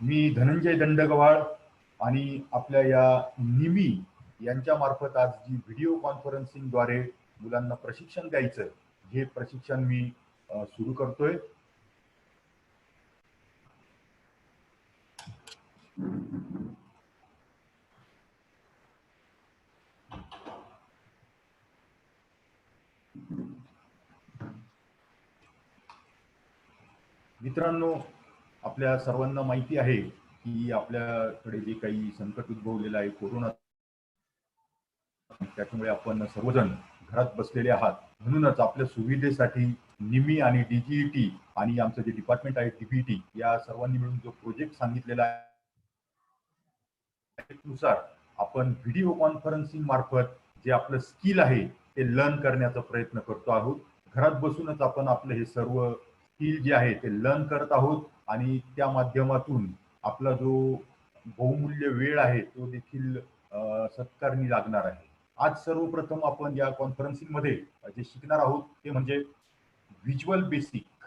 मी धनंजय दंडगव्हाळ आणि आपल्या या निमी यांच्या मार्फत आज जी व्हिडिओ कॉन्फरन्सिंगद्वारे मुलांना प्रशिक्षण द्यायचं हे प्रशिक्षण मी सुरू करतोय. मित्रांनो, आपल्या सर्वांना माहिती आहे की आपल्याकडे जे काही संकट उद्भवलेलं आहे कोरोना, त्याच्यामुळे आपण सर्वजण घरात बसलेले आहात. म्हणूनच आपल्या सुविधेसाठी निमी आणि डीजीईटी आणि आमचं जे डिपार्टमेंट आहे डीबीटी या सर्वांनी मिळून जो प्रोजेक्ट सांगितलेला आहे त्यानुसार आपण व्हिडिओ कॉन्फरन्सिंग मार्फत जे आपलं स्किल आहे ते लर्न करण्याचा प्रयत्न करतो आहोत. घरात बसूनच आपण आपलं हे सर्व स्किल जे आहे ते लर्न करत आहोत आणि त्या माध्यमातून आपला जो बहुमूल्य वेळ आहे तो देखील सत्कारणी लागणार आहे. आज सर्वप्रथम आपण या कॉन्फरन्सिंग मध्ये जे शिकणार आहोत ते म्हणजे visual basic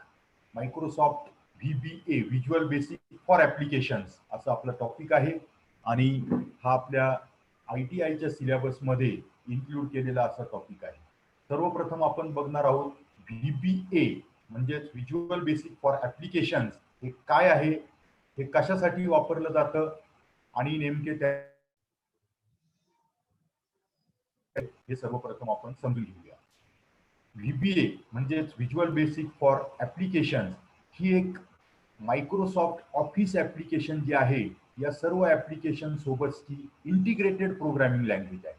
Microsoft VBA visual basic for applications असं आपलं टॉपिक आहे आणि हा आपल्या ITIच्या सिलेबसमध्ये इन्क्लूड केलेला असा टॉपिक आहे. सर्वप्रथम आपण बघणार आहोत VBA म्हणजे व्हिज्युअल बेसिक फॉर ऍप्लिकेशन्स हे काय आहे, हे कशासाठी वापरलं जातं आणि नेमके त्या हे सर्वप्रथम आपण समजून घेऊया. VBA म्हणजेच व्हिज्युअल बेसिक फॉर ऍप्लिकेशन ही एक मायक्रोसॉफ्ट ऑफिस ऍप्लिकेशन जी आहे या सर्व ऍप्लिकेशन सोबतची इंटिग्रेटेड प्रोग्रामिंग लँग्वेज आहे.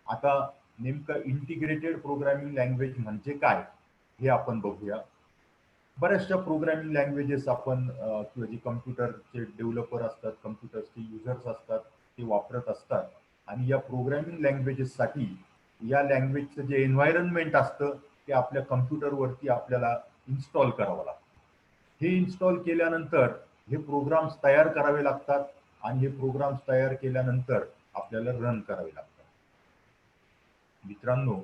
आता नेमकं इंटिग्रेटेड प्रोग्रामिंग लँग्वेज म्हणजे काय हे आपण बघूया. बऱ्याचशा प्रोग्रामिंग लँग्वेजेस आपण किंवा जे कम्प्युटरचे डेव्हलपर असतात, कम्प्युटरचे युजर्स असतात ते वापरत असतात आणि या प्रोग्रामिंग लँग्वेजेससाठी या लँग्वेजचं जे एन्व्हायरमेंट असतं ते आपल्या कम्प्युटरवरती आपल्याला इन्स्टॉल करावं लागतं. हे इन्स्टॉल केल्यानंतर हे प्रोग्राम्स तयार करावे लागतात आणि हे प्रोग्राम्स तयार केल्यानंतर आपल्याला रन करावे लागतात. मित्रांनो,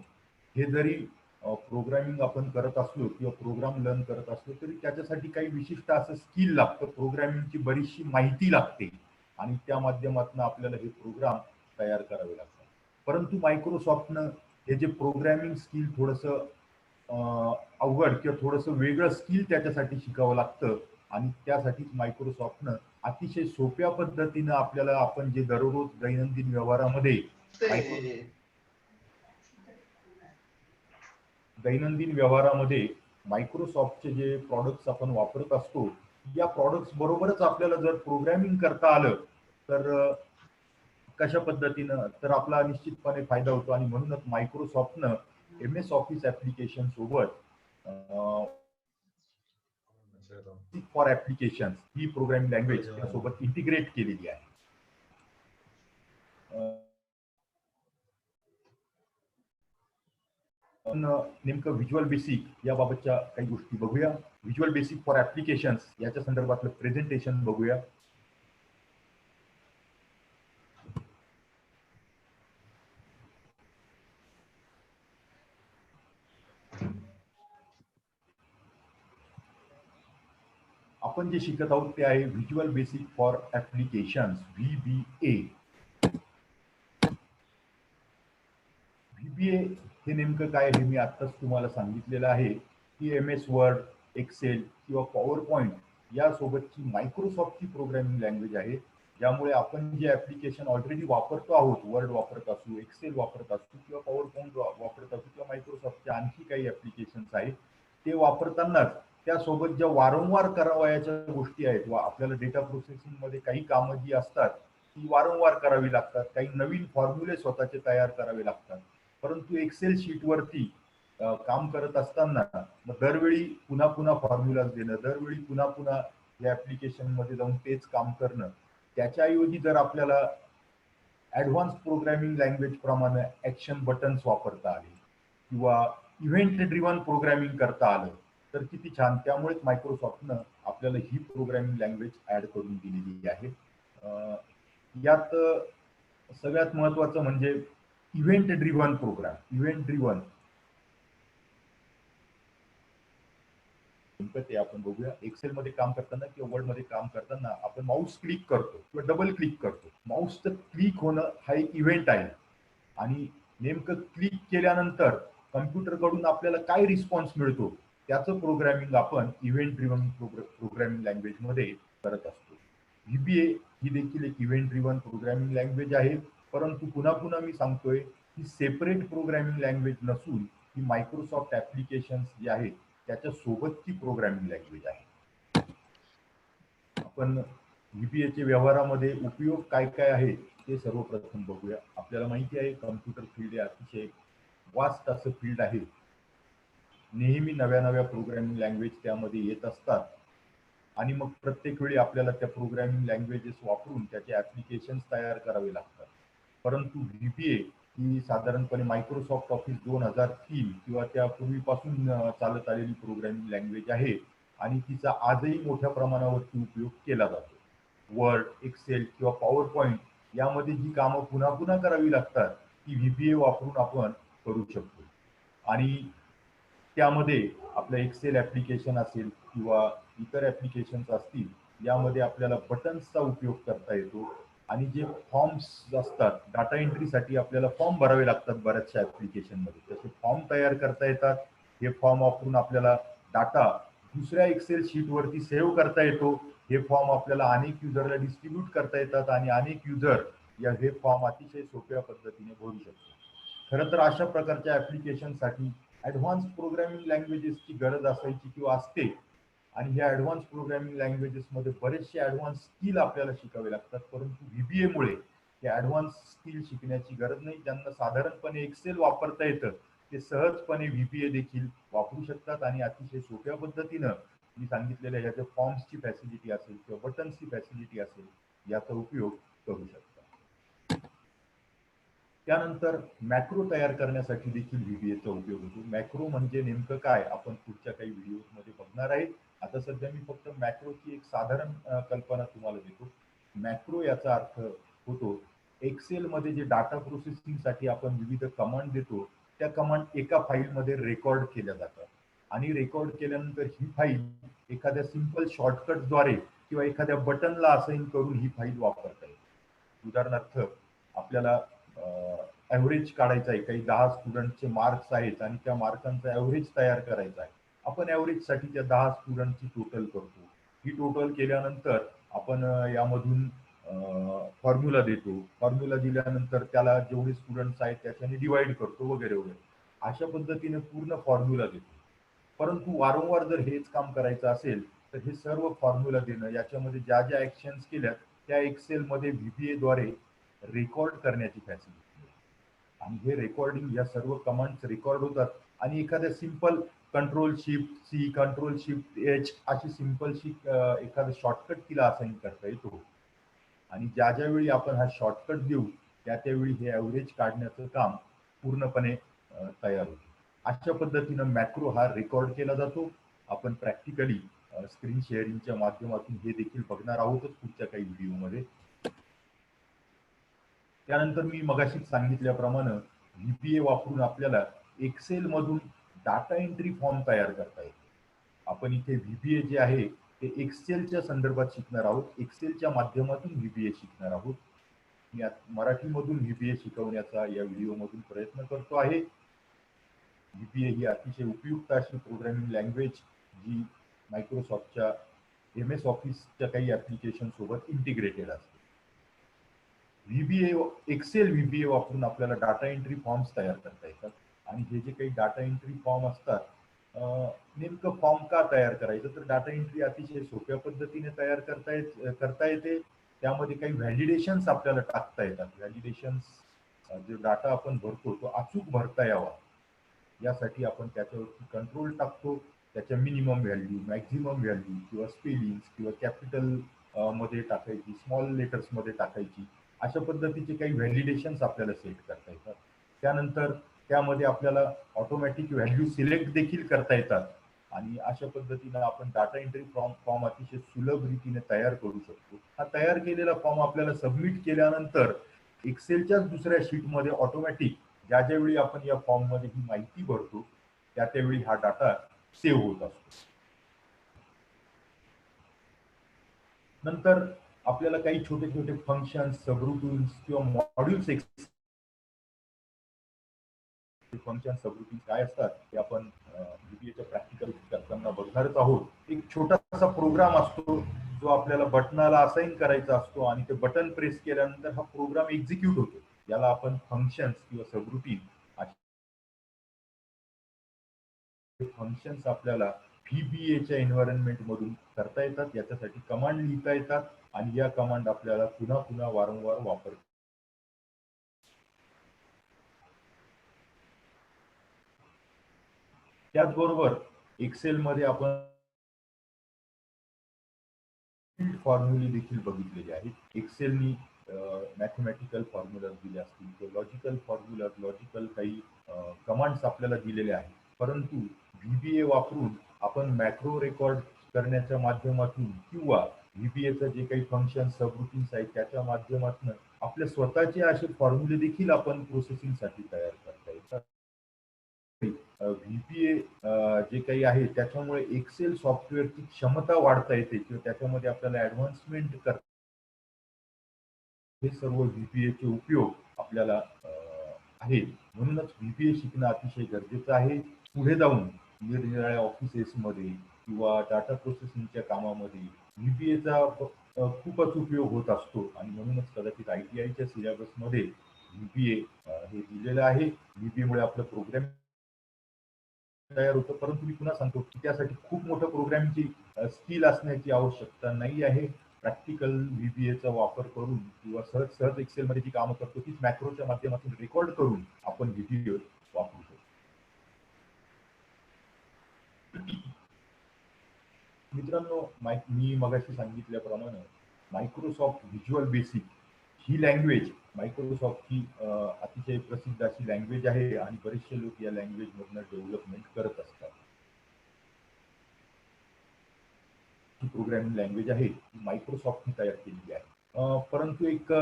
हे जरी प्रोग्रामिंग आपण करत असलो किंवा प्रोग्राम लर्न करत असलो तरी त्याच्यासाठी काही विशिष्ट असं स्किल लागतं, प्रोग्रामिंगची बरीचशी माहिती लागते आणि त्या माध्यमातून आपल्याला हे प्रोग्राम तयार करावे लागतात. परंतु मायक्रोसॉफ्टनं हे जे प्रोग्रामिंग स्किल थोडंसं अवघड किंवा थोडंसं वेगळं स्किल त्याच्यासाठी शिकावं लागतं आणि त्यासाठीच मायक्रोसॉफ्टनं अतिशय सोप्या पद्धतीनं आपल्याला आपण जे दररोज दैनंदिन व्यवहारामध्ये मायक्रोसॉफ्टचे जे प्रॉडक्ट्स आपण वापरत असतो या प्रॉडक्ट्स बरोबरच आपल्याला जर प्रोग्रामिंग करता आलं तर कशा पद्धतीनं तर आपला निश्चितपणे फायदा होतो आणि म्हणूनच मायक्रोसॉफ्टनं MS ऑफिस ऍप्लिकेशन सोबत for application he programming language त्यासोबत इंटिग्रेट केलेली आहे. नेमकं व्हिज्युअल बेसिक याबाबतच्या काही गोष्टी बघूया. व्हिज्युअल बेसिक फॉर ऍप्लिकेशन्स याच्या संदर्भातलं प्रेझेंटेशन बघूया. आपण जे शिकत आहोत ते आहे visual basic for applications VBA. VBA हे नेमकं काय हे मी आत्ताच तुम्हाला सांगितलेलं आहे की MS वर्ड, एक्सेल किंवा पॉवर पॉइंट यासोबतची मायक्रोसॉफ्टची प्रोग्रामिंग लँग्वेज आहे, ज्यामुळे आपण जे ऍप्लिकेशन ऑलरेडी वापरतो आहोत, वर्ड वापरत असू, एक्सेल वापरत असू किंवा पॉवर पॉइंट वापरत असू किंवा मायक्रोसॉफ्टचे आणखी काही ऍप्लिकेशन्स आहेत ते वापरतानाच त्यासोबत ज्या वारंवार करावयाच्या गोष्टी आहेत वा आपल्याला डेटा प्रोसेसिंग मध्ये काही कामं जी असतात ती वारंवार करावी लागतात, काही नवीन फॉर्म्युले स्वतःचे तयार करावे लागतात. परंतु एक्सेल शीटवरती काम करत असताना दरवेळी पुन्हा पुन्हा फॉर्म्युला देणं, दरवेळी पुन्हा पुन्हा या ऍप्लिकेशन मध्ये जाऊन तेच काम करणं, त्याच्याऐवजी जर आपल्याला ऍडव्हान्स प्रोग्रामिंग लँग्वेज प्रमाणे ऍक्शन बटन्स वापरता आले किंवा इव्हेंट ड्रिव्हन प्रोग्रामिंग करता आलं तर किती छान. त्यामुळेच मायक्रोसॉफ्टनं आपल्याला ही प्रोग्रामिंग लँग्वेज ऍड करून दिलेली आहे. यात सगळ्यात महत्वाचं म्हणजे event driven program. Event driven नेमकं ते आपण बघूया. एक्सेल मध्ये काम करताना किंवा वर्ड मध्ये काम करताना आपण माऊस क्लिक करतो किंवा डबल क्लिक करतो. माऊसचं क्लिक होणं हा एक इव्हेंट आहे आणि नेमकं क्लिक केल्यानंतर कम्प्युटरकडून आपल्याला काय रिस्पॉन्स मिळतो त्याचं प्रोग्रॅमिंग आपण इव्हेंट ड्रिव्हन प्रोग्रॅमिंग लँग्वेज मध्ये करत असतो. व्हीबीए ही देखील एक इव्हेंट ड्रिव्हन प्रोग्रॅमिंग लँग्वेज आहे, परंतु पुन्हा पुन्हा मी सांगतोय ही सेपरेट प्रोग्रॅमिंग लँग्वेज नसून ही मायक्रोसॉफ्ट ऍप्लिकेशन्स जी आहेत त्याच्या सोबतची प्रोग्रॅमिंग लँग्वेज आहे. आपण व्हीबीएच्या व्यवहारामध्ये उपयोग काय काय आहे ते सर्वप्रथम बघूया. आपल्याला माहिती आहे कम्प्युटर फील्ड हे अतिशय वास्ट असं फील्ड आहे. नेहमी नव्या नव्या प्रोग्रॅमिंग लँग्वेज त्यामध्ये येत असतात आणि मग प्रत्येक वेळी आपल्याला त्या प्रोग्रॅमिंग लँग्वेजेस वापरून त्याचे ऍप्लिकेशन्स तयार करावे लागतात. परंतु व्हीबीए ही साधारणपणे मायक्रोसॉफ्ट ऑफिस 2003 किंवा त्यापूर्वीपासून चालत आलेली प्रोग्रॅमिंग लँग्वेज आहे आणि तिचा आजही मोठ्या प्रमाणावरती उपयोग केला जातो. वर्ड, एक्सेल किंवा पॉवर पॉइंट यामध्ये जी कामं पुन्हा पुन्हा करावी लागतात ती व्हीबीए वापरून आपण करू शकतो. आणि त्यामध्ये आपलं एक्सेल ऍप्लिकेशन असेल किंवा इतर ऍप्लिकेशन्स असतील यामध्ये आपल्याला बटन्सचा उपयोग करता येतो आणि जे फॉर्म्स असतात डाटा एंट्रीसाठी आपल्याला फॉर्म भरावे लागतात बऱ्याचशा ऍप्लिकेशनमध्ये, तसे फॉर्म तयार करता येतात. हे फॉर्म वापरून आपल्याला डाटा दुसऱ्या एक्सेल शीटवरती सेव्ह करता येतो. हे फॉर्म आपल्याला अनेक युजरला डिस्ट्रीब्यूट करता येतात आणि अनेक युजर या हे फॉर्म अतिशय सोप्या पद्धतीने भरू शकतो. खरं तर अशा प्रकारच्या ऍप्लिकेशनसाठी ऍडव्हान्स प्रोग्रॅमिंग लँग्वेजेसची गरज असायची किंवा असते आणि ह्या ऍडव्हान्स प्रोग्रॅमिंग लँग्वेजेसमध्ये बरेचसे ऍडव्हान्स स्किल आपल्याला शिकावे लागतात. परंतु व्हीबीए मुळे या ऍडव्हान्स स्किल शिकण्याची गरज नाही. ज्यांना साधारणपणे एक्सेल वापरता येतं ते सहजपणे व्हीबीए देखील वापरू शकतात आणि अतिशय सोप्या पद्धतीनं मी सांगितलेल्या ह्याच्या फॉर्म्सची फॅसिलिटी असेल किंवा बटन्सची फॅसिलिटी असेल याचा उपयोग करू शकतात. त्यानंतर मॅक्रो तयार करण्यासाठी देखील व्हीबीएचा उपयोग होतो. मॅक्रो म्हणजे नेमकं काय आपण पुढच्या काही व्हिडिओमध्ये बघणार आहे. आता सध्या मी फक्त मॅक्रोची एक साधारण कल्पना तुम्हाला देतो. मॅक्रो याचा अर्थ होतो एक्सेल मध्ये जे डाटा प्रोसेसिंगसाठी आपण विविध कमांड देतो त्या कमांड एका फाईलमध्ये रेकॉर्ड केल्या जातात आणि रेकॉर्ड केल्यानंतर ही फाईल एखाद्या सिंपल शॉर्टकटद्वारे किंवा एखाद्या बटनला असाइन करून ही फाईल वापरता येते. उदाहरणार्थ आपल्याला ॲव्हरेज काढायचा आहे, काही 10 स्टुडंटचे मार्क्स आहेत आणि त्या मार्कांचा ॲव्हरेज तयार करायचा आहे. आपण ॲव्हरेजसाठी त्या 10 स्टुडंटची टोटल करतो. ही टोटल केल्यानंतर आपण यामधून फॉर्म्युला देतो. फॉर्म्युला दिल्यानंतर त्याला जेवढे स्टुडंट्स आहेत त्याच्याने डिवाइड करतो वगैरे वगैरे. अशा पद्धतीने पूर्ण फॉर्म्युला देतो. परंतु वारंवार जर हेच काम करायचं असेल तर हे सर्व फॉर्म्युला देणं याच्यामध्ये ज्या ज्या ऍक्शन्स केल्या त्या एक्सेलमध्ये व्हीबीएद्वारे रेकॉर्ड करण्याची फॅसिलिटी आणि हे रेकॉर्डिंग या सर्व कमांड्स रेकॉर्ड होतात आणि एखाद्या simple control shift C, control shift H अशी सिंपलशी एखादा शॉर्टकट तिला असाइन करता येतो आणि ज्या ज्यावेळी आपण हा शॉर्टकट देऊ त्यावेळी हे ॲव्हरेज काढण्याचं काम पूर्णपणे तयार होतं. अशा पद्धतीनं मॅक्रो हा रेकॉर्ड केला जातो. आपण प्रॅक्टिकली स्क्रीन शेअरिंगच्या माध्यमातून हे देखील बघणार आहोतच पुढच्या काही व्हिडिओमध्ये. त्यानंतर मी मगाशीच सांगितल्याप्रमाणे व्हीबीए वापरून आपल्याला एक्सेल मधून डाटा एंट्री फॉर्म तयार करता येतो. आपण इथे व्हीबीए जे आहे ते एक्सेलच्या संदर्भात शिकणार आहोत. एक्सेलच्या माध्यमातून व्हीबीए शिकणार आहोत. मी मराठीमधून व्हीबीए शिकवण्याचा या व्हिडिओमधून प्रयत्न करतो आहे. व्हीबीए ही अतिशय उपयुक्त अशी प्रोग्रॅमिंग लँग्वेज जी मायक्रोसॉफ्टच्या MS ऑफिसच्या काही ऍप्लिकेशन सोबत इंटिग्रेटेड असते. व्हीबीए एक्सेल व्हीबीए वापरून आपल्याला डाटा एंट्री फॉर्म्स तयार करता येतात आणि हे जे काही डाटा एंट्री फॉर्म असतात नेमकं फॉर्म का तयार करायचं तर डाटा एंट्री अतिशय सोप्या पद्धतीने तयार करता येते. त्यामध्ये काही व्हॅलिडेशन्स आपल्याला टाकता येतात. व्हॅलिडेशन्स जो डाटा आपण भरतो तो अचूक भरता यावा यासाठी आपण त्याच्यावरती कंट्रोल टाकतो. त्याच्या मिनिमम व्हॅल्यू, मॅक्झिमम व्हॅल्यू किंवा स्पेलिंग्स किंवा कॅपिटल मध्ये टाकायची, स्मॉल लेटर्स मध्ये टाकायची, अशा पद्धतीचे काही व्हॅलिडेशन्स आपल्याला सेट करता येतात. त्यानंतर त्यामध्ये आपल्याला ऑटोमॅटिक व्हॅल्यू सिलेक्ट देखील करता येतात आणि अशा पद्धतीनं आपण डाटा एंट्री फॉर्म अतिशय सुलभ रीतीने तयार करू शकतो. हा तयार केलेला फॉर्म आपल्याला सबमिट केल्यानंतर एक्सेलच्याच दुसऱ्या शीटमध्ये ऑटोमॅटिक ज्या ज्यावेळी आपण या फॉर्ममध्ये ही माहिती भरतो त्यावेळी हा डाटा सेव्ह होत असतो. नंतर आपल्याला काही छोटे छोटे फंक्शन्स, सबरूटीन्स किंवा मॉड्यूल्स फंक्शन सबरूटीन काय असतात ते आपण VBA प्रॅक्टिकल करताना बघणारच आहोत. एक छोटासा प्रोग्राम असतो जो आपल्याला बटनाला असाइन करायचा असतो आणि ते बटन प्रेस केल्यानंतर हा प्रोग्राम एक्झिक्यूट होतो. याला आपण फंक्शन्स किंवा सबरूटीन फंक्शन्स आपल्याला VBAच्या एन्व्हायरमेंट मधून करता येतात. याच्यासाठी कमांड लिहिता येतात आणि या कमांड आपल्याला पुन्हा पुन्हा वारंवार वापर त्याचबरोबर एक्सेल मध्ये आपण फॉर्म्युले देखील बघितलेले आहेत. एक्सेलनी मॅथमॅटिकल फॉर्म्युला दिले असतील किंवा लॉजिकल फॉर्म्युला, लॉजिकल काही कमांड्स आपल्याला दिलेले आहेत. परंतु VBA वापरून आपण मॅक्रो रेकॉर्ड करण्याच्या माध्यमातून किंवा VBAचं जे काही फंक्शन सबरूटीन्स आहेत त्याच्या माध्यमातून आपल्या स्वतःचे असे फॉर्म्युले देखील आपण प्रोसेसिंगसाठी तयार करता येतात. VBA जे काही आहे त्याच्यामुळे एक्सेल सॉफ्टवेअरची क्षमता वाढता येते किंवा त्याच्यामध्ये आपल्याला ऍडव्हान्समेंट करता हे सर्व VBAचे उपयोग आपल्याला आहेत. म्हणूनच VBA शिकणं अतिशय गरजेचं आहे. पुढे जाऊन निरनिराळ्या ऑफिसेसमध्ये किंवा डाटा प्रोसेसिंगच्या कामामध्ये VBAचा खूपच उपयोग होत असतो आणि म्हणूनच कदाचित ITIच्या सिलेबसमध्ये VBA हे दिलेलं आहे. VBA मुळे आपलं प्रोग्राम तयार होतं. परंतु मी पुन्हा सांगतो की त्यासाठी खूप मोठं प्रोग्रामची स्किल असण्याची आवश्यकता नाही आहे. प्रॅक्टिकल VBAचा वापर करून किंवा सहज सहज एक्सेलमध्ये जी कामं करतो तीच मॅक्रोच्या माध्यमातून रेकॉर्ड करून आपण VBA वापरू शकतो. मित्रांनो, मी मगाशी सांगितल्याप्रमाणे मायक्रोसॉफ्ट व्हिज्युअल बेसिक ही लँग्वेज मायक्रोसॉफ्टची अतिशय प्रसिद्ध अशी लँग्वेज आहे आणि बरेचसे लोक या लँग्वेज मधनं डेव्हलपमेंट करत असतात. ही प्रोग्रामिंग लँग्वेज आहे ती मायक्रोसॉफ्टने तयार केलेली आहे. परंतु एक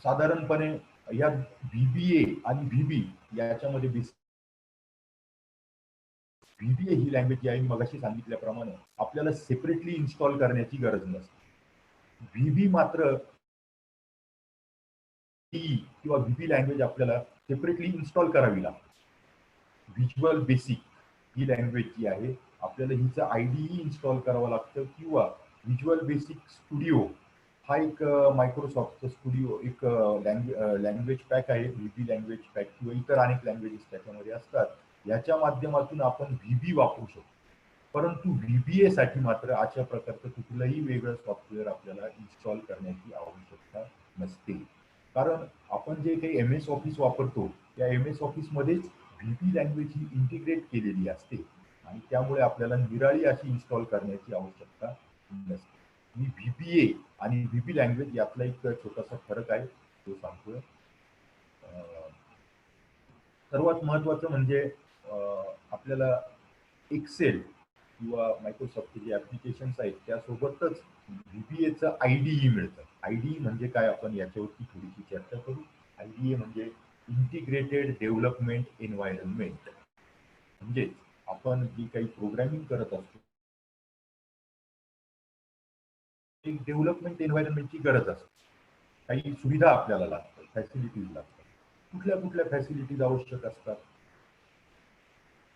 साधारणपणे या VBA आणि VB याच्यामध्ये VBA ही लँग्वेज जी आहे मी मगाशी सांगितल्याप्रमाणे आपल्याला सेपरेटली इन्स्टॉल करण्याची गरज नसते. VB मात्र किंवा VB लँग्वेज आपल्याला सेपरेटली इन्स्टॉल करावी लागते. व्हिज्युअल बेसिक ही लँग्वेज जी आहे आपल्याला हिचं IDE इन्स्टॉल करावं लागतं किंवा व्हिज्युअल बेसिक स्टुडिओ हा एक मायक्रोसॉफ्टचा स्टुडिओ एक लँग्वेज पॅक आहे. VB लँग्वेज पॅक किंवा इतर अनेक लँग्वेजेस त्याच्यामध्ये असतात. याच्या माध्यमातून आपण VB वापरू शकतो. परंतु VBA साठी मात्र अशा प्रकारचं कुठलंही वेगळं सॉफ्टवेअर आपल्याला इन्स्टॉल करण्याची आवश्यकता नसते. कारण आपण जे काही MS ऑफिस वापरतो त्या MS ऑफिस मध्येच VB लँग्वेज ही इंटिग्रेट केलेली असते आणि त्यामुळे आपल्याला निराळी अशी इन्स्टॉल करण्याची आवश्यकता नसते. मी VBA आणि VB लँग्वेज यातला एक छोटासा फरक आहे तो सांगतोय. सर्वात महत्वाचं म्हणजे आपल्याला एक्सेल किंवा मायक्रोसॉफ्टचे जे ऍप्लिकेशन्स आहेत त्यासोबतच VBAचं IDE मिळतं. IDE म्हणजे काय आपण याच्यावरती थोडीशी चर्चा करू. IDE म्हणजे इंटिग्रेटेड डेव्हलपमेंट एन्व्हायरमेंट. म्हणजे आपण जी काही प्रोग्रामिंग करत असतो एक डेव्हलपमेंट एन्व्हायरमेंटची गरज असते. काही सुविधा आपल्याला लागतात, फॅसिलिटीज लागतात. कुठल्या कुठल्या फॅसिलिटीज आवश्यक असतात?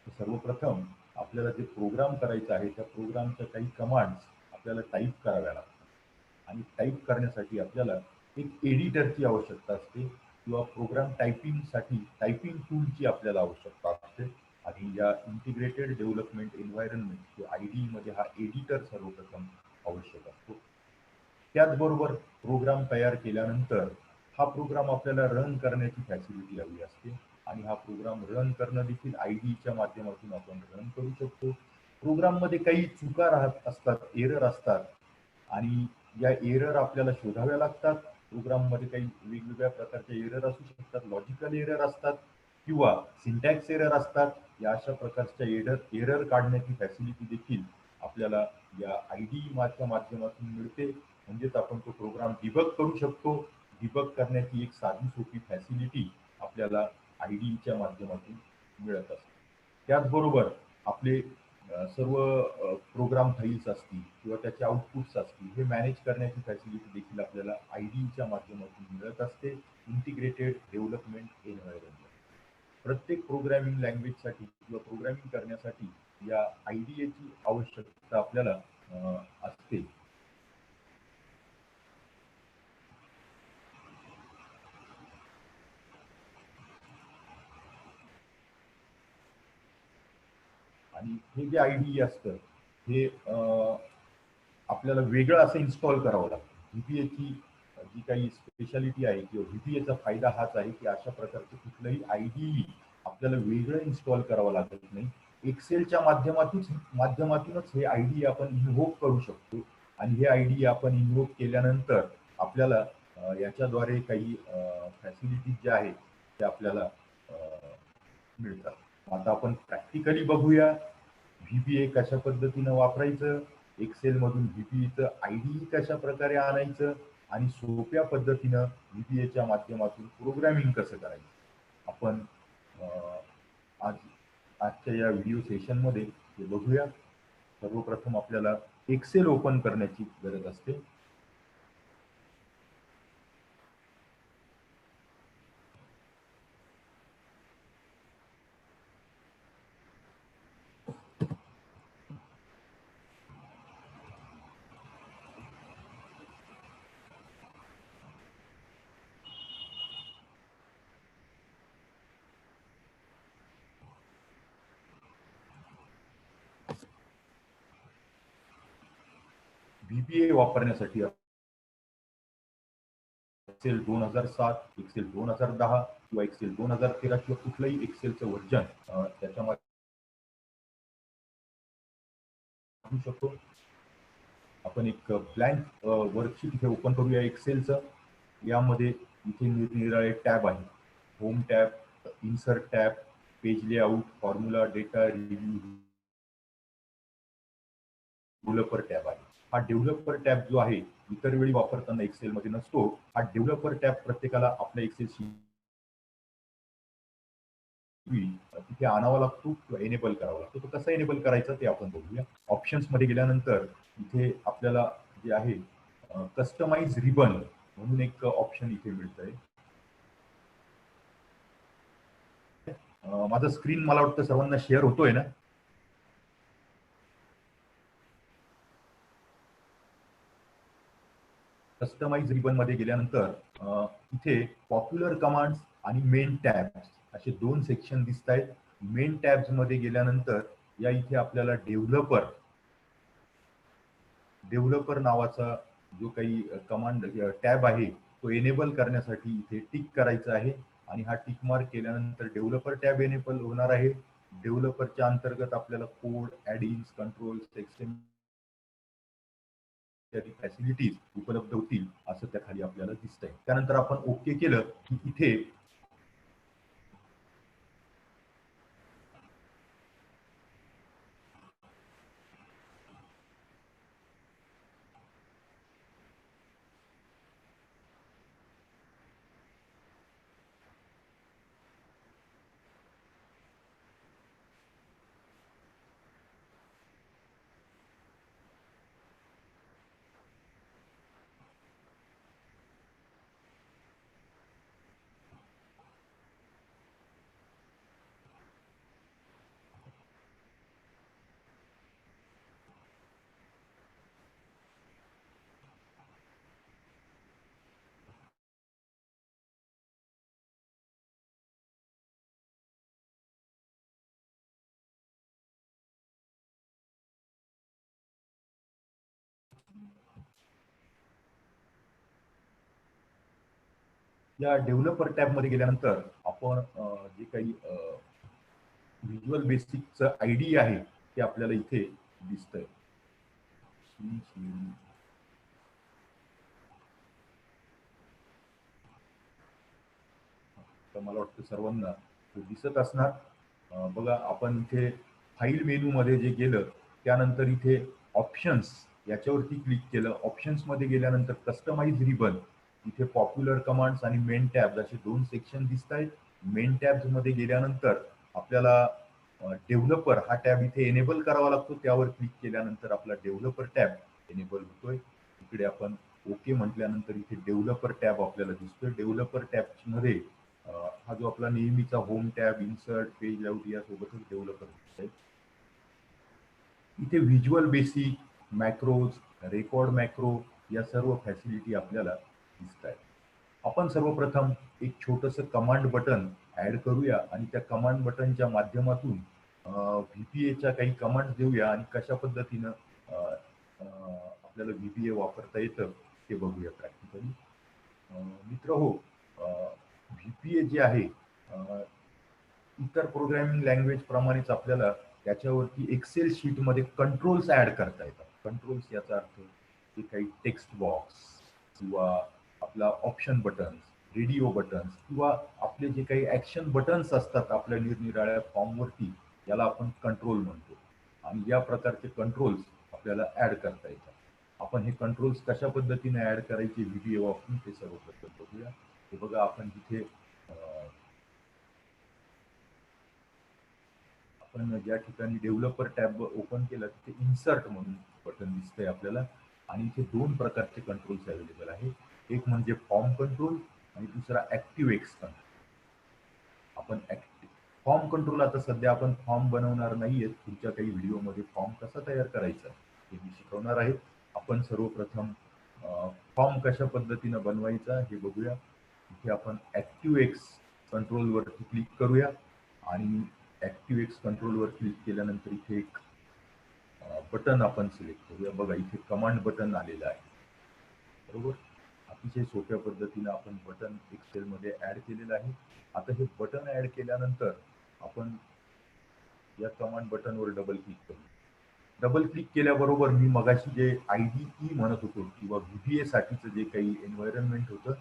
सर्वप्रथम आपल्याला जे प्रोग्राम करायचं आहे त्या प्रोग्रामच्या काही कमांड्स आपल्याला टाईप कराव्या लागतात आणि टाईप करण्यासाठी आपल्याला एक एडिटरची आवश्यकता असते किंवा प्रोग्राम टायपिंगसाठी टायपिंग टूलची आपल्याला आवश्यकता असते आणि या इंटिग्रेटेड डेव्हलपमेंट एन्व्हायरमेंट किंवा IDE मध्ये हा एडिटर सर्वप्रथम आवश्यक असतो. त्याचबरोबर प्रोग्राम तयार केल्यानंतर हा प्रोग्राम आपल्याला रन करण्याची फॅसिलिटी हवी असते आणि हा प्रोग्राम रन करणं देखील IDEच्या माध्यमातून आपण रन करू शकतो. प्रोग्राममध्ये काही चुका राहत असतात, एरर असतात आणि या एरर आपल्याला शोधाव्या लागतात. प्रोग्राममध्ये काही वेगवेगळ्या प्रकारचे एरर असू शकतात, लॉजिकल एरर असतात किंवा सिंटॅक्स एरर असतात. या अशा प्रकारच्या एरर काढण्याची फॅसिलिटी देखील आपल्याला या IDEच्या माध्यमातून मिळते. म्हणजेच आपण तो प्रोग्राम डिबग करू शकतो. डिबग करण्याची एक साधी सोपी फॅसिलिटी आपल्याला IDEच्या माध्यमातून मिळत असते. त्याचबरोबर आपले सर्व प्रोग्राम फाईल्स असतील किंवा त्याचे आउटपुट्स असतील हे मॅनेज करण्याची फॅसिलिटी देखील आपल्याला IDEच्या माध्यमातून मिळत असते, इंटिग्रेटेड डेव्हलपमेंट एन्व्हायरमेंट. प्रत्येक प्रोग्रॅमिंग लँग्वेजसाठी किंवा प्रोग्रॅमिंग करण्यासाठी या IDEची आवश्यकता आपल्याला असते. आणि हे जे IDE असतं हे आपल्याला वेगळं असं इन्स्टॉल करावं लागतं. VBAची जी काही स्पेशालिटी आहे किंवा VBAचा फायदा हाच आहे की अशा प्रकारचं कुठलंही IDE आपल्याला वेगळं इन्स्टॉल करावं लागत नाही. एक्सेलच्या माध्यमातूनच हे IDE आपण इन्व्होक करू शकतो आणि हे IDE आपण इन्व्होक केल्यानंतर आपल्याला याच्याद्वारे काही फॅसिलिटीज ज्या आहेत त्या आपल्याला मिळतात. आता आपण प्रॅक्टिकली बघूया VBA कशा पद्धतीनं वापरायचं, एक्सेल मधून VBAचं IDE कशा प्रकारे आणायचं आणि सोप्या पद्धतीनं VBAच्या माध्यमातून प्रोग्रॅमिंग कसं करायचं आपण आजच्या या व्हिडिओ सेशनमध्ये हे बघूया. सर्वप्रथम आपल्याला एक्सेल ओपन करण्याची गरज असते. VBA वापरण्यासाठी एक्सेल 2007, एक्सेल 2010 किंवा एक्सेल 2013 किंवा कुठलंही एक्सेलचं व्हर्जन त्याच्यामध्ये शकतो. आपण एक ब्लँक वर्कशीट इथे ओपन करूया एक्सेलचं. यामध्ये इथे निरनिराळे टॅब आहेत. Home tab, insert tab, page layout, formula, data, review, developer tab आहे. हा डेव्हलपर टॅब जो आहे इतर वेळी वापरताना एक्सेल मध्ये नसतो. हा डेव्हलपर टॅब प्रत्येकाला आपल्या एक्सेलशी तिथे आणावा लागतो किंवा एनेबल करावा लागतो. तो कसा एनेबल करायचा ते आपण बघूया. ऑप्शन्स मध्ये गेल्यानंतर इथे आपल्याला जे आहे कस्टमाइज रिबन म्हणून एक ऑप्शन इथे मिळतंय. माझं स्क्रीन मला वाटतं सर्वांना शेअर होतोय ना. कस्टमाइज रिबन मध्ये गेल्यानंतर इथे पॉप्युलर कमांड्स आणि मेन टॅब्स असे दोन सेक्शन दिसत आहेत. मेन टॅब्स मध्ये गेल्यानंतर या इथे आपल्याला डेव्हलपर नावाचा जो काही कमांड टॅब आहे तो एनेबल करण्यासाठी इथे टिक करायचा आहे आणि हा टिक मार्क केल्यानंतर डेव्हलपर टॅब एनेबल होणार आहे. डेव्हलपरच्या अंतर्गत आपल्याला कोड, ऍडिन्स, कंट्रोल्स, एक्सटेन्शन इत्यादी फॅसिलिटीज उपलब्ध होतील असं त्या खाली आपल्याला दिसतंय. त्यानंतर आपण ओके केलं की इथे या डेव्हलपर टॅब मध्ये गेल्यानंतर आपण जे काही व्हिज्युअल बेसिकचं IDE आहे ते आपल्याला इथे दिसतंय. तर मला वाटतं सर्वांना दिसत असणार. बघा आपण इथे फाईल मेनू मध्ये जे गेलं त्यानंतर इथे ऑप्शन्स याच्यावरती क्लिक केलं. ऑप्शन्स मध्ये गेल्यानंतर कस्टमाइज रिबन इथे पॉप्युलर कमांड्स आणि मेन टॅब असे दोन सेक्शन दिसत आहेत. मेन टॅब्स मध्ये गेल्यानंतर आपल्याला डेव्हलपर हा टॅब इथे एनेबल करावा लागतो. त्यावर क्लिक केल्यानंतर आपला डेव्हलपर टॅब एनेबल होतोय. इकडे आपण ओके म्हटल्यानंतर इथे डेव्हलपर टॅब आपल्याला दिसतोय. डेव्हलपर टॅब मध्ये हा जो आपला नेहमीचा होम टॅब, इन्सर्ट, पेज लाऊट यासोबतच डेव्हलपर दिसतोय. इथे व्हिज्युअल बेसिक, मॅक्रोज, रेकॉर्ड मॅक्रो या सर्व फॅसिलिटी आपल्याला दिसत आहेत. आपण सर्वप्रथम एक छोटंसं कमांड बटन ऍड करूया आणि त्या कमांड बटनच्या माध्यमातून व्हीपीएच्या काही कमांड देऊया आणि कशा पद्धतीनं आपल्याला व्हीपीए वापरता येतं ते बघूया प्रॅक्टिकली. मित्र हो, व्हीपीए जे आहे इतर प्रोग्रॅमिंग लँग्वेज प्रमाणेच आपल्याला त्याच्यावरती एक्सेल शीटमध्ये कंट्रोल्स ऍड करता येतात. कंट्रोल्स याचा अर्थ जे काही टेक्स्ट बॉक्स किंवा आपला ऑप्शन बटन्स, रेडिओ बटन्स किंवा आपले जे काही ऍक्शन बटन्स असतात आपल्या निरनिराळ्या फॉर्मवरती, याला आपण कंट्रोल म्हणतो. आणि या प्रकारचे कंट्रोल्स आपल्याला ऍड करता येतात. आपण हे कंट्रोल्स कशा पद्धतीने ऍड करायचे व्हीपीए वापरून ते सर्वप्रथम बघूया. हे बघा, आपण तिथे आपण ज्या ठिकाणी डेव्हलपर टॅब ओपन केला तिथे इन्सर्ट म्हणून बटन दिसतंय आपल्याला आणि इथे दोन प्रकारचे कंट्रोल्स अवेलेबल आहे. एक म्हणजे फॉर्म कंट्रोल आणि दुसरा ऍक्टिव्ह एक्स कंट्रोल. आपण फॉर्म कंट्रोल आता सध्या आपण फॉर्म बनवणार नाहीये. पुढच्या काही व्हिडिओमध्ये फॉर्म कसा तयार करायचा हे मी शिकवणार आहे. आपण सर्वप्रथम फॉर्म कशा पद्धतीनं बनवायचा हे बघूया. इथे आपण ऍक्टिव्ह एक्स कंट्रोल वरती क्लिक करूया आणि ऍक्टिव्ह एक्स कंट्रोल वर क्लिक केल्यानंतर इथे एक बटन आपण सिलेक्ट करूया. बघा, इथे कमांड बटन आलेलं आहे, बरोबर. अतिशय सोप्या पद्धतीनं आपण बटन एक्सेल मध्ये ऍड केलेलं आहे. आता हे बटन ऍड केल्यानंतर आपण या कमांड बटनवर डबल क्लिक करू. डबल क्लिक केल्याबरोबर मी मगाशी जे IDE म्हणत होतो किंवा व्हीपीए साठीचं जे काही एन्व्हायरमेंट होतं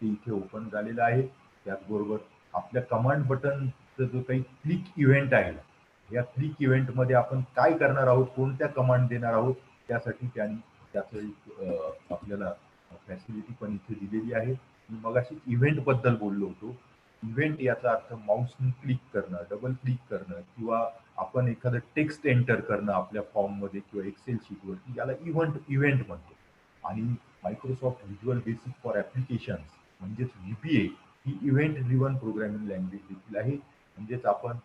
ते इथे ओपन झालेलं आहे. त्याचबरोबर आपल्या कमांड बटनचा जो काही क्लिक इव्हेंट आहे, या क्लिक इव्हेंटमध्ये आपण काय करणार आहोत, कोणत्या कमांड देणार आहोत, त्यासाठी त्याचं आपल्याला फॅसिलिटी पण इथे दिलेली आहे. मी मगाशी इव्हेंट बद्दल बोललो होतो. इव्हेंट याचा अर्थ माऊसने क्लिक करणं, डबल क्लिक करणं किंवा आपण एखादं टेक्स्ट एंटर करणं आपल्या फॉर्ममध्ये किंवा एक्सेल शीटवरती, याला इव्हेंट म्हणतो. आणि Microsoft visual basic for applications म्हणजेच व्हीपीए ही इव्हेंट ड्रिव्हन प्रोग्रामिंग लँग्वेज देखील आहे. म्हणजेच आपण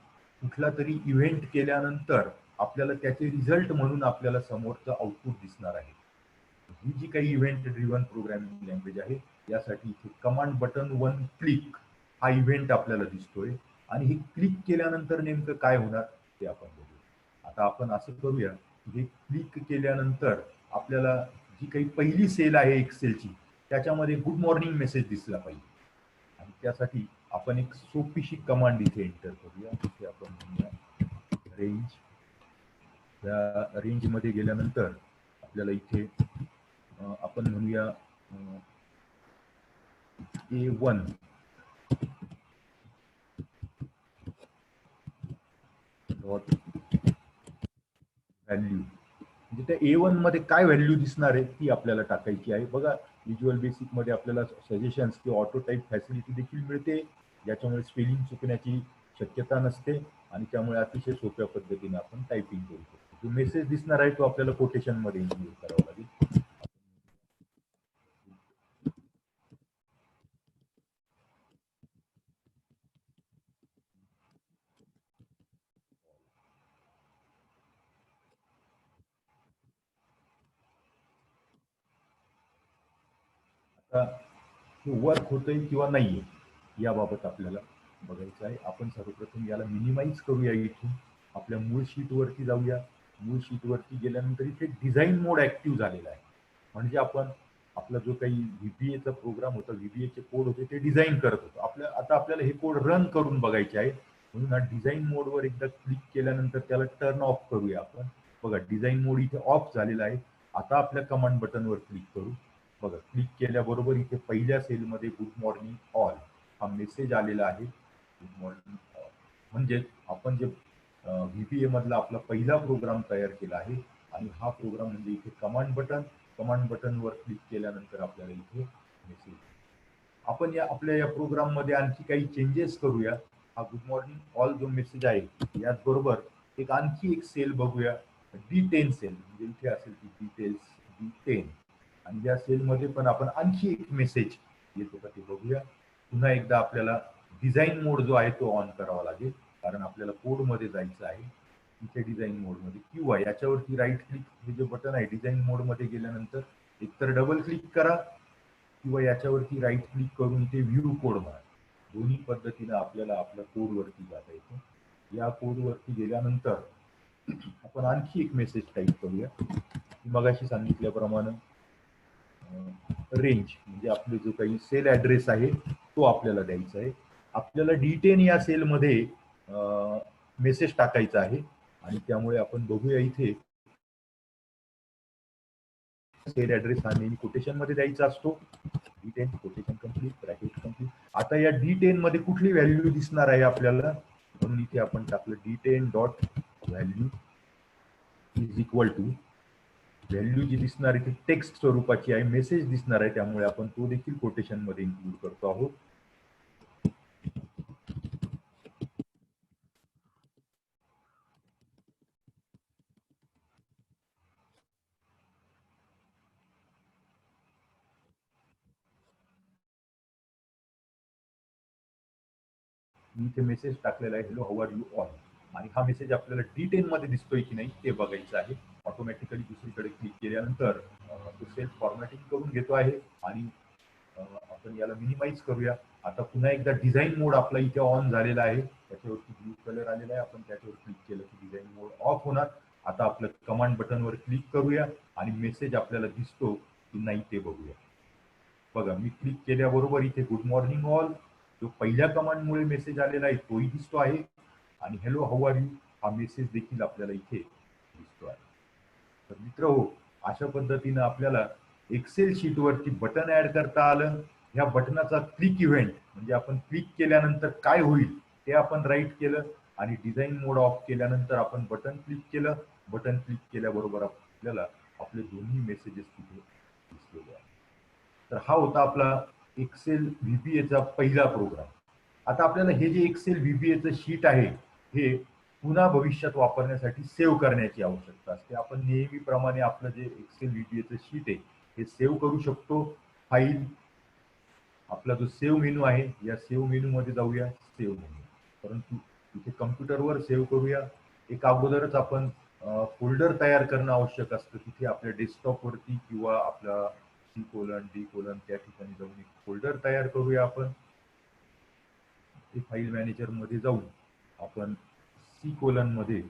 कुठला तरी इव्हेंट केल्यानंतर आपल्याला त्याचे रिझल्ट म्हणून आपल्याला समोरचं आउटपुट दिसणार आहे. ही जी काही इव्हेंट ड्रिव्हन प्रोग्रामिंग लँग्वेज आहे यासाठी इथे कमांड बटन वन क्लिक हा इव्हेंट आपल्याला दिसतोय आणि हे क्लिक केल्यानंतर नेमकं काय होणार ते आपण बघूया. आता आपण असं करूया की हे क्लिक केल्यानंतर आपल्याला जी काही पहिली सेल आहे एक्सेलची त्याच्यामध्ये गुड मॉर्निंग मेसेज दिसला पाहिजे. आणि त्यासाठी आपण एक सोपीशी कमांड इथे एंटर करूया. इथे आपण म्हणूया रेंज. त्या रेंज मध्ये गेल्यानंतर आपल्याला इथे आपण म्हणूया A1 डॉट व्हॅल्यू, म्हणजे त्या A1 मध्ये काय व्हॅल्यू दिसणार आहे ती आपल्याला टाकायची आहे. बघा, व्हिज्युअल बेसिक मध्ये आपल्याला सजेशन्स किंवा ऑटो टाईप फॅसिलिटी देखील मिळते, ज्याच्यामुळे स्पेलिंग चुकण्याची शक्यता नसते आणि त्यामुळे अतिशय सोप्या पद्धतीने आपण टायपिंग करू शकतो. जो मेसेज दिसणार आहे तो आपल्याला कोटेशन मध्ये इन्क्लूड करावा लागेल. आता हे वर्क होतंय किंवा नाहीये याबाबत आपल्याला बघायचं आहे. आपण सर्वप्रथम याला मिनिमाइज करूया. इथून आपल्या मूळ शीटवरती जाऊया. मूळ शीटवरती गेल्यानंतर इथे डिझाईन मोड ऍक्टिव्ह झालेला आहे. म्हणजे आपण आपला जो काही व्हीपीएचा प्रोग्राम होता, व्हीपीएचे कोड होते ते डिझाईन करत होतो. आता आपल्याला हे कोड रन करून बघायचे आहे. म्हणून हा डिझाईन मोडवर एकदा क्लिक केल्यानंतर त्याला टर्न ऑफ करूया आपण. बघा, डिझाईन मोड इथे ऑफ झालेला आहे. आता आपल्या कमांड बटनवर क्लिक करू. बघा, क्लिक केल्याबरोबर इथे पहिल्या सेलमध्ये गुड मॉर्निंग ऑल हा मेसेज आलेला आहे. गुड मॉर्निंग ऑल म्हणजे आपण जे व्हीपीए मधला आपला पहिला प्रोग्राम तयार केला आहे आणि हा प्रोग्राम म्हणजे इथे कमांड बटनवर क्लिक केल्यानंतर आपल्याला इथे मेसेज. आपण आपल्या या प्रोग्राम मध्ये आणखी काही चेंजेस करूया. हा गुड मॉर्निंग ऑल जो मेसेज आहे याचबरोबर एक आणखी एक सेल बघूया, D10 सेल, म्हणजे इथे असेल की डिटेल्स D10, आणि या सेलमध्ये पण आपण आणखी एक मेसेज येतो का ते बघूया. पुन्हा एकदा आपल्याला डिझाईन मोड जो आहे तो ऑन करावा लागेल, कारण आपल्याला कोडमध्ये जायचं आहे. इथे डिझाईन मोडमध्ये किंवा याच्यावरती राईट क्लिक, हे जे बटन आहे डिझाईन मोडमध्ये गेल्यानंतर एकतर डबल क्लिक करा किंवा याच्यावरती राईट क्लिक करून ते व्ह्यू कोड म्हणा. दोन्ही पद्धतीनं आपल्याला आपल्या कोडवरती जाता येतं. या कोडवरती गेल्यानंतर आपण आणखी एक मेसेज टाईप करूया. मगाशी सांगितल्याप्रमाणे रेंज म्हणजे आपले जो काही सेल ऍड्रेस आहे तो आपल्याला द्यायचा आहे. आपल्याला D10 या सेलमध्ये मेसेज टाकायचा आहे आणि त्यामुळे आपण बघूया इथे सेल ऍड्रेस हा नेहमी कोटेशन मध्ये द्यायचा असतो. D10 quotation complete, bracket complete. आता या D10 मध्ये कुठली व्हॅल्यू दिसणार आहे आपल्याला, म्हणून इथे आपण टाकलं D10 dot value is equal to, value जी दिसणार आहे ती टेक्स्ट स्वरूपाची आहे, मेसेज दिसणार आहे, त्यामुळे आपण तो देखील कोटेशन मध्ये इन्क्लूड करतो आहोत. मी इथे मेसेज टाकलेला आहे, hello how are you all, आणि हा मेसेज आपल्याला D10 मध्ये दिसतोय की नाही ते बघायचं आहे. ऑटोमॅटिकली दुसरीकडे क्लिक केल्यानंतर तो सेल्फ फॉर्मॅटिंग करून घेतो आहे आणि आपण याला मिनिमाइज करूया. आता पुन्हा एकदा डिझाईन मोड आपला इथे ऑन झालेला आहे, त्याच्यावरती ब्लू कलर आलेला आहे, आपण त्याच्यावर क्लिक केलं की डिझाईन मोड ऑफ होणार. आता आपलं कमांड बटनवर क्लिक करूया आणि मेसेज आपल्याला दिसतो की नाही ते बघूया. बघा, मी क्लिक केल्याबरोबर इथे गुड मॉर्निंग ऑल जो पहिल्या कमांडमुळे मेसेज आलेला आहे तोही दिसतो आहे आणि हॅलो हाऊ आर यू हा मेसेज देखील आपल्याला इथे दिसतो आहे. तर मित्र हो, अशा पद्धतीनं आपल्याला एक्सेल शीटवरती बटन ऍड करता आलं. ह्या बटनाचा क्लिक इव्हेंट म्हणजे आपण क्लिक केल्यानंतर काय होईल ते आपण राईट केलं आणि डिझाईन मोड ऑफ केल्यानंतर आपण बटन क्लिक केलं. बटन क्लिक केल्याबरोबर आपल्याला आपले दोन्ही मेसेजेस तिथे दिसलेले आहेत. तर हा होता आपला एक्सेल व्हीबीएचा पहिला प्रोग्राम. आता आपल्याला हे जे एक्सेल व्हीबीएचं शीट आहे हे पुन्हा भविष्यात वापरण्यासाठी सेव्ह करण्याची आवश्यकता असते. आपण नेहमीप्रमाणे आपलं जे एक्सेल व्हीबीएचं शीट आहे हे सेव्ह करू शकतो. फाईल, आपला जो सेव्ह मेनू आहे या सेव्ह मेनू मध्ये जाऊया, सेव्ह मेनू. परंतु इथे कम्प्युटरवर सेव्ह करूया. एक अगोदरच आपण फोल्डर तयार करणं आवश्यक असतं. तिथे आपल्या डेस्कटॉपवरती किंवा आपल्या C:D: त्या ठिकाणी जाऊन एक फोल्डर तयार करूया आपण. फाईल मॅनेजर मध्ये जाऊन आपण C: मध्ये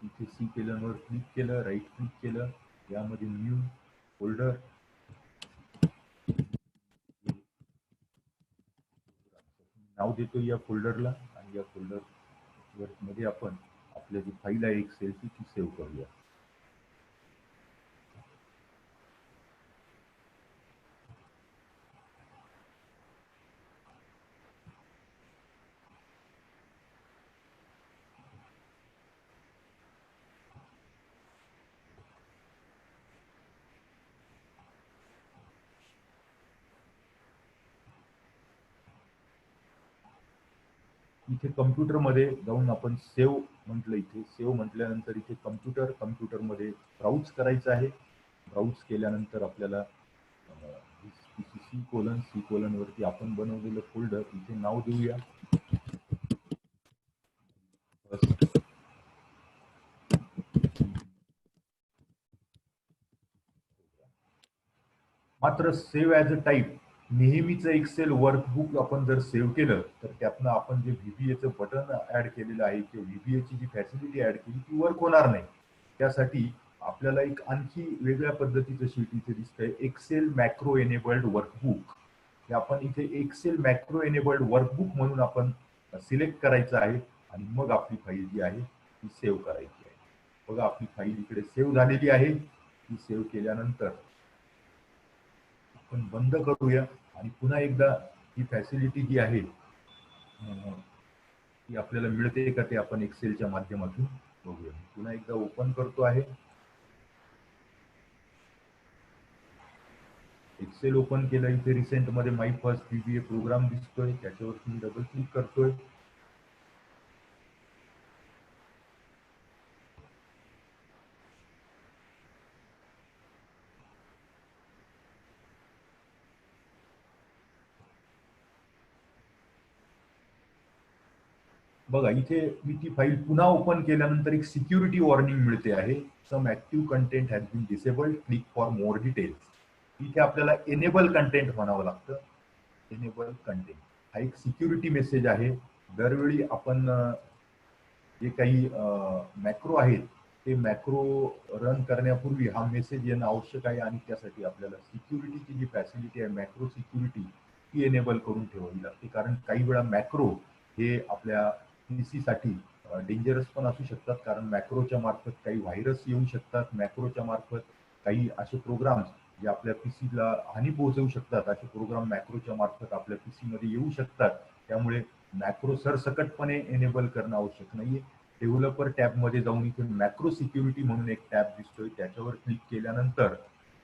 इथे C: वर क्लिक केलं, राईट क्लिक केलं, यामध्ये न्यू फोल्डर नाव देतो या फोल्डरला आणि या फोल्डर मध्ये आपण आपल्या जी फाईल आहे एक्सेलची ती सेव्ह करूया. इथे कम्प्युटरमध्ये जाऊन आपण सेव्ह म्हटलं, इथे सेव्ह म्हटल्यानंतर इथे कम्प्युटरमध्ये ब्राउज करायचं आहे. ब्राउज केल्यानंतर आपल्याला C: वरती आपण बनवलेलं फोल्डर इथे नाव देऊया. मात्र सेव्ह ॲज अ टाईप नेहमीच एक्सेल वर्कबुक आपण जर सेव्ह केलं तर त्यातनं आपण जे व्हीबीएचं बटन ऍड केलेलं आहे किंवा व्हीबीएची जी फॅसिलिटी ऍड केली ती वर्क होणार नाही. त्यासाठी आपल्याला एक आणखी वेगळ्या पद्धतीचं शीट इथे दिसतंय, एक्सेल मॅक्रो एनेबल्ड वर्कबुक. हे आपण इथे एक्सेल मॅक्रो एनेबल्ड वर्कबुक म्हणून आपण सिलेक्ट करायचं आहे आणि मग आपली फाईल जी आहे ती सेव्ह करायची आहे. बघा, आपली फाईल इकडे सेव्ह झालेली आहे. ती सेव्ह केल्यानंतर आपण बंद करूया आणि पुन्हा एकदा ही फॅसिलिटी जी आहे ती आपल्याला मिळते का ते आपण एक्सेलच्या माध्यमातून बघूया. पुन्हा एकदा ओपन करतो आहे. एक्सेल ओपन केलं. इथे रिसेंट मध्ये माय फर्स्ट VBA प्रोग्राम दिसतोय, त्याच्यावरती मी डबल क्लिक करतोय. बघा इथे मी ती फाईल पुन्हा ओपन केल्यानंतर एक सिक्युरिटी वॉर्निंग मिळते आहे. Some active content has been disabled, click for more details. इथे आपल्याला एनेबल कंटेंट म्हणावं लागतं. एनेबल कंटेंट हा एक सिक्युरिटी मेसेज आहे. दरवेळी आपण जे काही मॅक्रो आहेत ते मॅक्रो रन करण्यापूर्वी हा मेसेज येणं आवश्यक आहे, आणि त्यासाठी आपल्याला सिक्युरिटीची जी फॅसिलिटी आहे मॅक्रो सिक्युरिटी ती एनेबल करून ठेवावी लागते. कारण काही वेळा मॅक्रो हे आपल्या पीसी साठी डेंजरस पण असू शकतात, कारण मॅक्रोच्या मार्फत काही व्हायरस येऊ शकतात. मॅक्रोच्या मार्फत काही असे प्रोग्राम जे आपल्या पीसीला हानी पोहोचवू शकतात, असे प्रोग्राम मॅक्रोच्या मार्फत आपल्या पीसी मध्ये येऊ शकतात. त्यामुळे मॅक्रो सरसकटपणे एनेबल करणं आवश्यक नाहीये. डेव्हलपर टॅबमध्ये जाऊन इथे मॅक्रो सिक्युरिटी म्हणून एक टॅब दिसतोय, त्याच्यावर क्लिक केल्यानंतर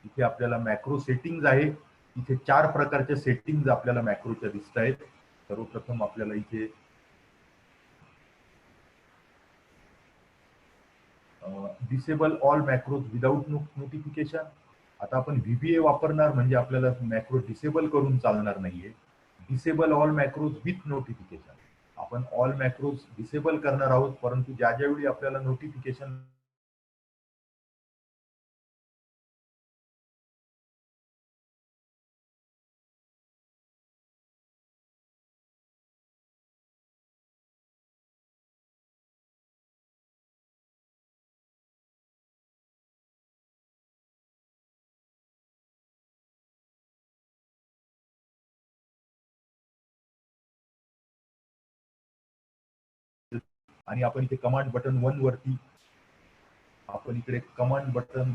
इथे आपल्याला मॅक्रो सेटिंग्ज आहे. इथे 4 प्रकारच्या सेटिंग्ज आपल्याला मॅक्रोच्या दिसत आहेत. सर्वप्रथम आपल्याला इथे डिसेबल ऑल मॅक्रोज विदाउट नोटिफिकेशन. आता आपण VBA वापरणार म्हणजे आपल्याला मॅक्रो डिसेबल करून चालणार नाहीये. Disable all मॅक्रोज with notification. आपण ऑल मॅक्रोज डिसेबल करणार आहोत, परंतु ज्या ज्यावेळी आपल्याला नोटिफिकेशन आणि आपण इथे कमांड बटन 1 वरती आपण इकडे कमांड बटन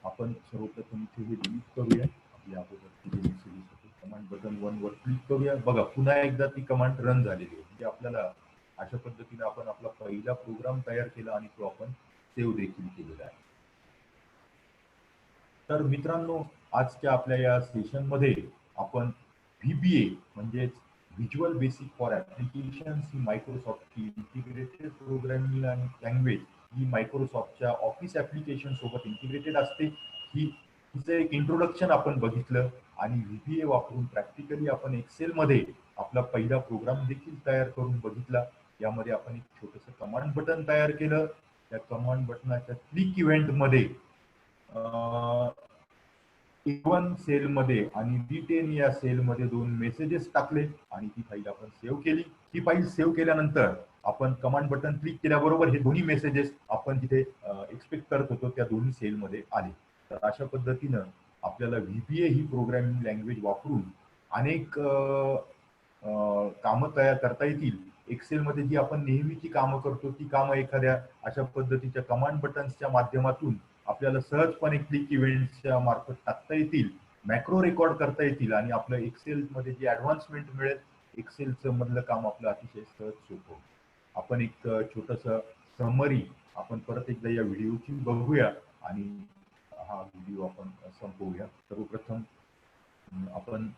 आपण सर्वप्रथम इथे हे डिलीट करूया. आपल्या अगोदर कमांड बटन 1 वर क्लिक करूया. बघा पुन्हा एकदा ती कमांड रन झालेली आहे. म्हणजे आपल्याला अशा पद्धतीने आपण आपला पहिला प्रोग्राम तयार केला आणि तो आपण सेव्ह देखील केलेला आहे. तर मित्रांनो, आजच्या आपल्या या सेशनमध्ये आपण VBA म्हणजेच व्हिज्युअल बेसिक फॉर ऍप्लिकेशन ही मायक्रोसॉफ्टची इंटिग्रेटेड प्रोग्रामिंग लँग्वेज ही मायक्रोसॉफ्टच्या ऑफिस ऍप्लिकेशन सोबत इंटिग्रेटेड असते. ही हिचं एक इंट्रोडक्शन आपण बघितलं, आणि VBA वापरून प्रॅक्टिकली आपण एक्सेलमध्ये आपला पहिला प्रोग्राम देखील तयार करून बघितला. यामध्ये आपण एक छोटंसं कमांड बटन तयार केलं. त्या कमांड बटनाच्या क्लिक इव्हेंटमध्ये A1 सेलमध्ये आणि D10 या सेलमध्ये 2 मेसेजेस टाकले आणि ती फाईल आपण सेव्ह केली. ही फाईल सेव्ह केल्यानंतर आपण कमांड बटन क्लिक केल्याबरोबर हे दोन्ही मेसेजेस आपण तिथे एक्सपेक्ट करत होतो त्या दोन्ही सेलमध्ये आले. तर अशा पद्धतीनं आपल्याला VBA ही प्रोग्रामिंग लँग्वेज वापरून अनेक कामं तयार करता येतील. एक्सेलमध्ये जी आपण नेहमीची कामं करतो ती कामं एखाद्या अशा पद्धतीच्या कमांड बटन्सच्या माध्यमातून आपल्याला सहजपणे क्लिक इव्हेंट्सच्या मार्फत टाकता येतील, मॅक्रो रेकॉर्ड करता येतील, आणि आपलं एक्सेलमध्ये जी ऍडव्हान्समेंट मिळेल, एक्सेलचं मधलं काम आपलं अतिशय सहज सोपं. आपण एक छोटंसं समरी आपण परत एकदा या व्हिडिओची बघूया आणि हा व्हिडिओ आपण संपवूया. सर्वप्रथम आपण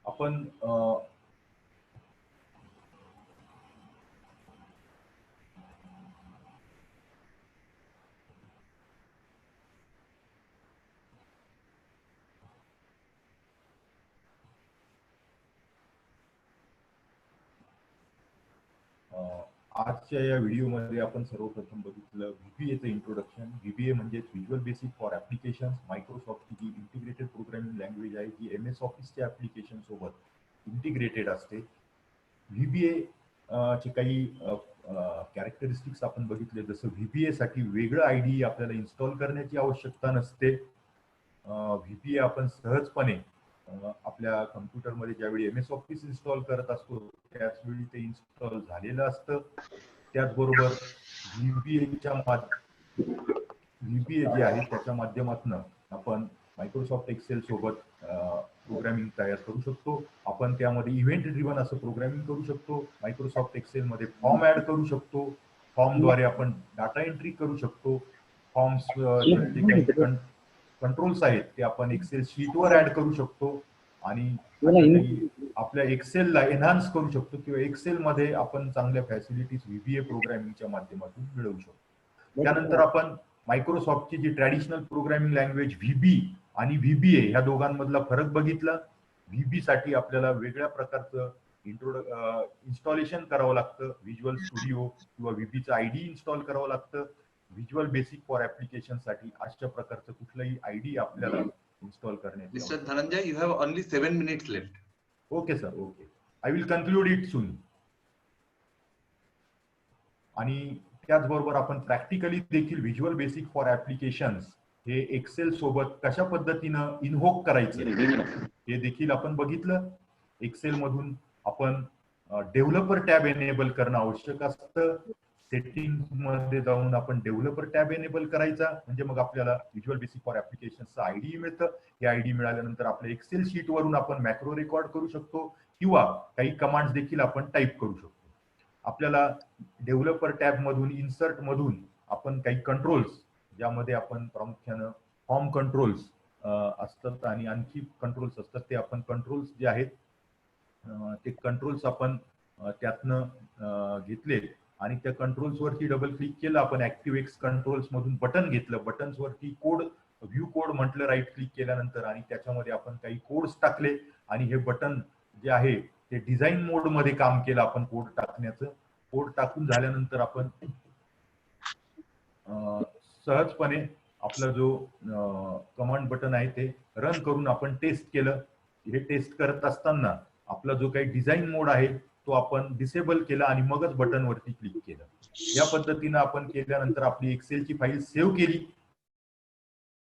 आपण आजच्या या व्हिडिओमध्ये आपण सर्वप्रथम बघितलं व्हीबीएचं इंट्रोडक्शन. व्हीबीए म्हणजे व्हिज्युअल बेसिक फॉर ऍप्लिकेशन. मायक्रोसॉफ्टची जी इंटिग्रेटेड प्रोग्रामिंग लँग्वेज आहे जी MS ऑफिसच्या ऍप्लिकेशन सोबत इंटिग्रेटेड असते. व्हीबीए चे काही कॅरेक्टरिस्टिक्स आपण बघितले, जसं व्हीबीए साठी वेगळं आयडी आपल्याला इन्स्टॉल करण्याची आवश्यकता नसते. व्हीबीए आपण सहजपणे आपल्या कम्प्युटरमध्ये ज्यावेळी MS ऑफिस इन्स्टॉल करत असतो त्याचवेळी ते इन्स्टॉल झालेलं असतं. त्याचबरोबर व्हीबीए जे आहे त्याच्या माध्यमातून आपण मायक्रोसॉफ्ट एक्सेल सोबत प्रोग्रामिंग तयार करू शकतो. आपण त्यामध्ये इव्हेंट ड्रिव्हन असं प्रोग्रामिंग करू शकतो. मायक्रोसॉफ्ट एक्सेल मध्ये फॉर्म ऍड करू शकतो. फॉर्मद्वारे आपण डाटा एंट्री करू शकतो. फॉर्म्स जे काही कंट्रोल्स आहेत ते आपण एक्सेल शीटवर ऍड करू शकतो आणि अशा काही आपल्या एक्सेलला एनहान्स करू शकतो किंवा एक्सेल मध्ये आपण चांगल्या फॅसिलिटीज व्हीबीए प्रोग्रामिंगच्या माध्यमातून मिळवू शकतो. त्यानंतर आपण मायक्रोसॉफ्टची जी ट्रॅडिशनल प्रोग्रामिंग लँग्वेज व्हीबी आणि व्हीबीए ह्या दोघांमधला फरक बघितला. व्हीबी साठी आपल्याला वेगळ्या प्रकारचं इन्स्टॉलेशन करावं लागतं. व्हिज्युअल स्टुडिओ किंवा व्हीबीचं आयडी इन्स्टॉल करावं लागतं. व्हिज्युअल बेसिक फॉर ऍप्लिकेशन साठी अशा प्रकारचं कुठलंही आयडी आपल्याला इन्स्टॉल करण्याची. Mister Dhananjay, you have only 7 minutes left. Okay sir, okay. I will conclude it सून. आणि त्याचबरोबर आपण प्रॅक्टिकली देखील व्हिज्युअल बेसिक फॉर ऍप्लिकेशन्स हे एक्सेल सोबत कशा पद्धतीनं इन्व्होक करायचं हे देखील आपण बघितलं. एक्सेल मधून आपण डेव्हलपर टॅब एनेबल करणं आवश्यक असतं. सेटिंग मध्ये जाऊन आपण डेव्हलपर टॅब एनेबल करायचा, म्हणजे मग आपल्याला व्हिज्युअल बेसिक फॉर ऍप्लिकेशनचं आयडी मिळतं. हे आयडी मिळाल्यानंतर आपल्या एक्सेल शीट वरून आपण मॅक्रो रेकॉर्ड करू शकतो किंवा काही कमांड्स देखील आपण टाईप करू शकतो. आपल्याला डेव्हलपर टॅब मधून इन्सर्ट मधून आपण काही कंट्रोल्स, ज्यामध्ये आपण प्रामुख्यानं फॉर्म कंट्रोल्स असतात आणि आणखी कंट्रोल्स असतात, ते आपण कंट्रोल्स जे आहेत ते कंट्रोल्स आपण त्यातनं घेतले आणि त्या कंट्रोल्स वरती डबल क्लिक केलं. आपण ऍक्टिव्ह कंट्रोल्स मधून बटन घेतलं. बटन्स वरती कोड व्ह्यू कोड म्हटलं राईट क्लिक केल्यानंतर आणि त्याच्यामध्ये आपण काही कोड्स टाकले आणि हे बटन जे आहे ते डिझाईन मोड मध्ये काम केलं. आपण कोड टाकण्याचं. कोड टाकून झाल्यानंतर आपण सहजपणे आपला जो कमांड बटन आहे ते रन करून आपण टेस्ट केलं. हे टेस्ट करत असताना आपला जो काही डिझाईन मोड आहे तो आपण डिसेबल केला आणि मगच बटन वरती क्लिक केलं. या पद्धतीनं आपण केल्यानंतर आपली एक्सेलची फाईल सेव्ह केली